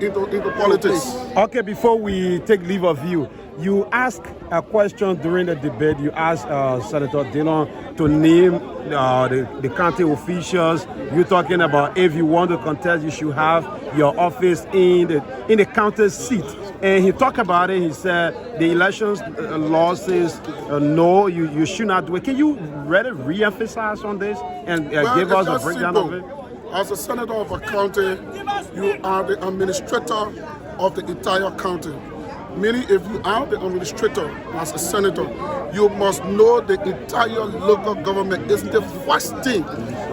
into politics. Okay, before we take leave of you, you asked a question during the debate. You asked Senator Dillon to name the county officials. You're talking about if you want to contest, you should have your office in the county seat. And he talked about it. He said the elections law says no, you should not do it. Can you really re-emphasize on this and give us a breakdown of it? As a senator of a county, you are the administrator of the entire county. Meaning, if you are the administrator as a senator, you must know the entire local government. It's the first thing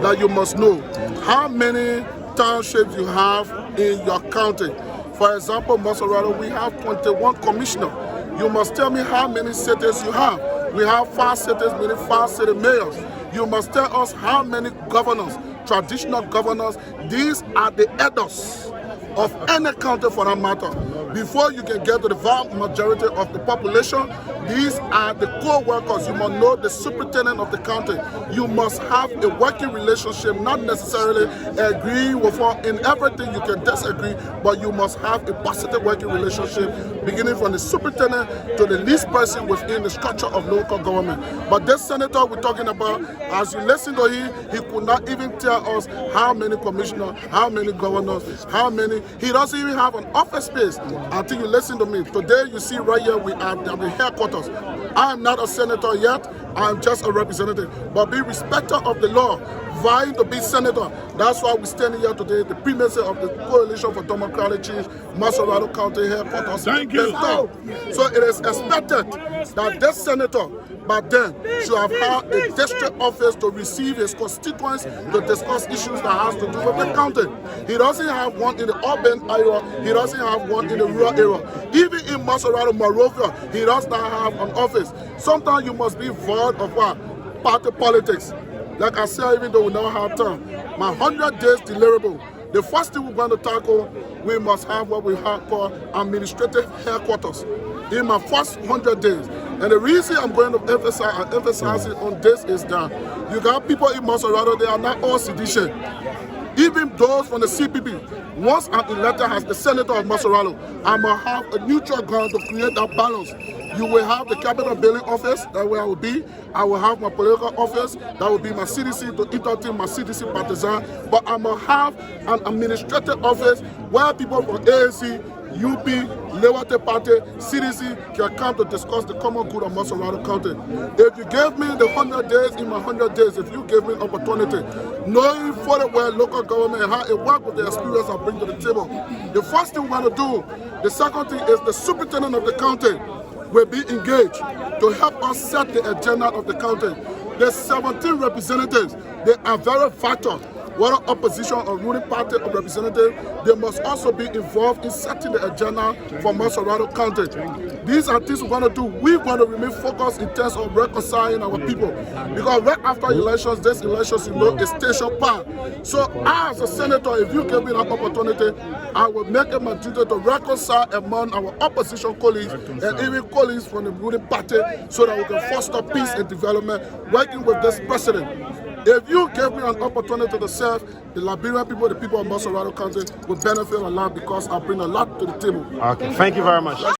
that you must know. How many townships you have in your county? For example, Montserrado, we have 21 commissioners. You must tell me how many cities you have. We have 5 cities, meaning 5 city mayors. You must tell us how many governors, traditional governors. These are the elders of any county for that matter. Before you can get to the vast majority of the population, these are the co-workers. You must know the superintendent of the county. You must have a working relationship, not necessarily agree with her in everything. You can disagree, but you must have a positive working relationship, beginning from the superintendent to the least person within the structure of local government. But this senator we're talking about, as you listen to him, he could not even tell us how many commissioners, how many governors, how many. He doesn't even have an office space. Until you listen to me. Today you see right here we are at the headquarters. I am not a senator yet. I am just a representative. But be respecter of the law, vying to be senator. That's why we're standing here today, the primacy of the Coalition for Democratic Change, Montserrado County headquarters. Thank you. So it is expected that this senator, by then, should have had a district office to receive his constituents to discuss issues that has to do with the county. He doesn't have one in the urban area. He doesn't have one in the rural area. Even in Montserrado, Morovia, he does not have an office. Sometimes you must be void of what? Party politics. Like I said, even though we don't have time, my 100 days deliverable. The first thing we're going to tackle, we must have what we have called administrative headquarters in my first 100 days. And the reason I'm going to emphasize it on this is that you got people in Montserrado, they are not all sedition. Even those from the CPP, once I'm elected as the senator of Montserrado, I'm going to have a neutral ground to create that balance. You will have the capital building office, that's where I will be. I will have my political office, that will be my CDC to entertain my CDC partisan. But I'm going to have an administrative office where people from ANC, UP, Liberty Party, CDC can come to discuss the common good of Montserrado County. If you gave me the 100 days, in my 100 days, if you gave me an opportunity, knowing fully well local government and how it works with the experience I bring to the table, the first thing we're going to do, the second thing is the superintendent of the county will be engaged to help us set the agenda of the county. The 17 representatives, they are very vital. Whether opposition or ruling party or representative, they must also be involved in setting the agenda for Montserrado County. These are things we're going to do. We're going to remain focused in terms of reconciling our people. Because right after elections, this elections, you know, is station power. So as a senator, if you give me an opportunity, I will make it my duty to reconcile among our opposition colleagues and even colleagues from the ruling party so that we can foster peace and development working with this president. If you give me an opportunity to serve, the Liberian people, the people of Montserrado County will benefit a lot because I bring a lot to the table. Okay, thank you very much.